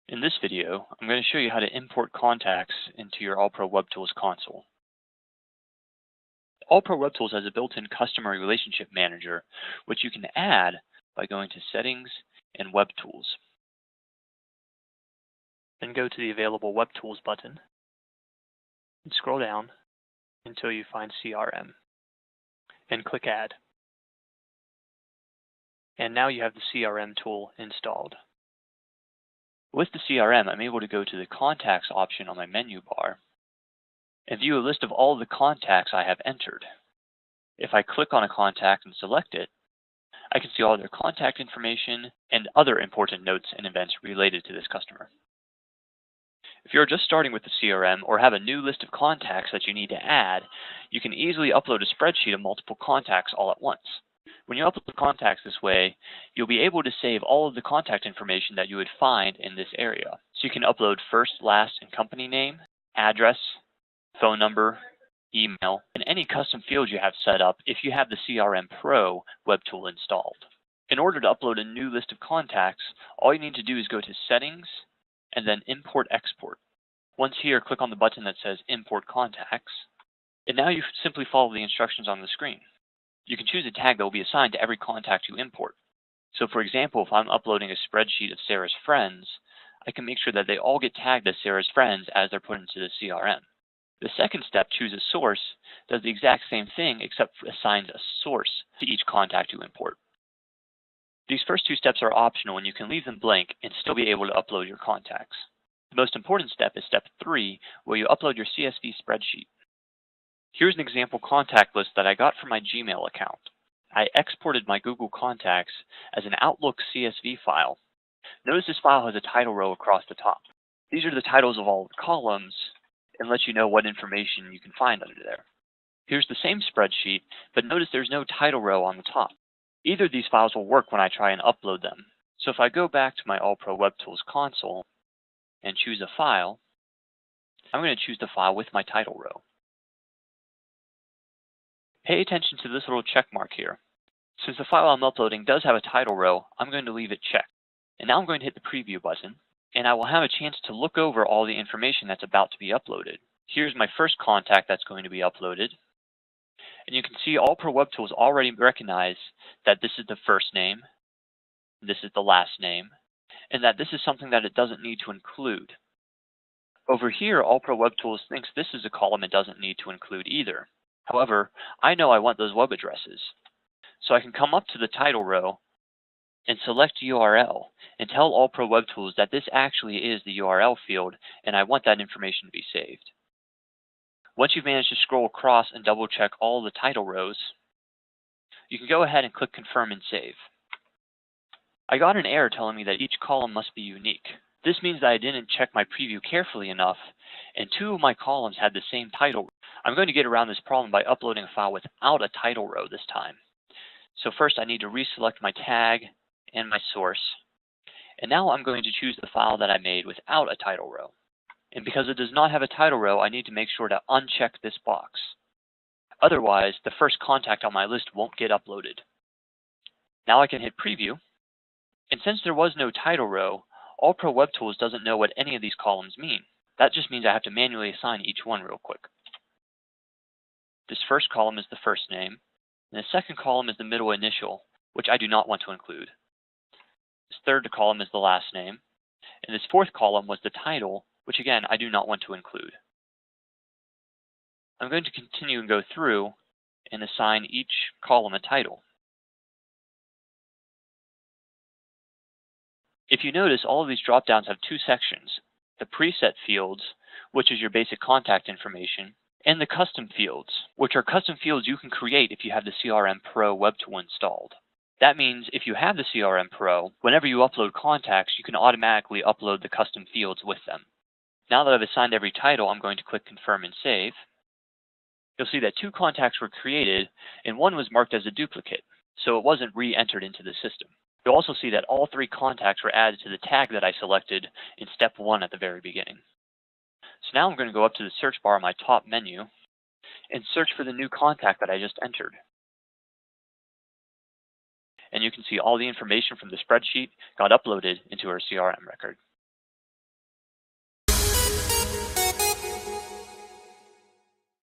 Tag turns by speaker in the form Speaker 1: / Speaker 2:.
Speaker 1: In this video, I'm going to show you how to import contacts into your AllProWebTools console. AllProWebTools has a built-in customer relationship manager, which you can add by going to Settings and Web Tools. Then go to the available Web Tools button and scroll down until you find CRM and click Add. And now you have the CRM tool installed. With the CRM, I'm able to go to the Contacts option on my menu bar and view a list of all the contacts I have entered. If I click on a contact and select it, I can see all their contact information and other important notes and events related to this customer. If you're just starting with the CRM or have a new list of contacts that you need to add, you can easily upload a spreadsheet of multiple contacts all at once. When you upload contacts this way, you'll be able to save all of the contact information that you would find in this area. So you can upload first, last, and company name, address, phone number, email, and any custom fields you have set up if you have the CRM Pro web tool installed. In order to upload a new list of contacts, all you need to do is go to Settings and then Import Export. Once here, click on the button that says Import Contacts, and now you simply follow the instructions on the screen. You can choose a tag that will be assigned to every contact you import. So for example, if I'm uploading a spreadsheet of Sarah's friends, I can make sure that they all get tagged as Sarah's friends as they're put into the CRM. The second step, Choose a Source, does the exact same thing except assigns a source to each contact you import. These first two steps are optional and you can leave them blank and still be able to upload your contacts. The most important step is step 3, where you upload your CSV spreadsheet. Here's an example contact list that I got from my Gmail account. I exported my Google Contacts as an Outlook CSV file. Notice this file has a title row across the top. These are the titles of all the columns and let you know what information you can find under there. Here's the same spreadsheet, but notice there's no title row on the top. Either of these files will work when I try and upload them. So if I go back to my AllProWebTools console and choose a file, I'm going to choose the file with my title row. Pay attention to this little check mark here. Since the file I'm uploading does have a title row, I'm going to leave it checked. And now I'm going to hit the preview button, and I will have a chance to look over all the information that's about to be uploaded. Here's my first contact that's going to be uploaded. And you can see AllProWebTools already recognize that this is the first name, this is the last name, and that this is something that it doesn't need to include. Over here, AllProWebTools thinks this is a column it doesn't need to include either. However, I know I want those web addresses. So I can come up to the title row and select URL and tell AllProWebTools that this actually is the URL field and I want that information to be saved. Once you've managed to scroll across and double check all the title rows, you can go ahead and click Confirm and Save. I got an error telling me that each column must be unique. This means that I didn't check my preview carefully enough, and 2 of my columns had the same title. I'm going to get around this problem by uploading a file without a title row this time. So first I need to reselect my tag and my source. And now I'm going to choose the file that I made without a title row. And because it does not have a title row, I need to make sure to uncheck this box. Otherwise, the first contact on my list won't get uploaded. Now I can hit Preview. And since there was no title row, AllProWebTools doesn't know what any of these columns mean. That just means I have to manually assign each one real quick. This first column is the first name, and the second column is the middle initial, which I do not want to include. This third column is the last name, and this fourth column was the title, which again I do not want to include. I'm going to continue and go through and assign each column a title. If you notice, all of these dropdowns have 2 sections: the preset fields, which is your basic contact information, and the custom fields, which are custom fields you can create if you have the CRM Pro web tool installed. That means if you have the CRM Pro, whenever you upload contacts, you can automatically upload the custom fields with them. Now that I've assigned every title, I'm going to click Confirm and Save. You'll see that 2 contacts were created, and one was marked as a duplicate, so it wasn't re-entered into the system. You'll also see that all 3 contacts were added to the tag that I selected in step 1 at the very beginning. So now I'm going to go up to the search bar on my top menu and search for the new contact that I just entered. And you can see all the information from the spreadsheet got uploaded into our CRM record.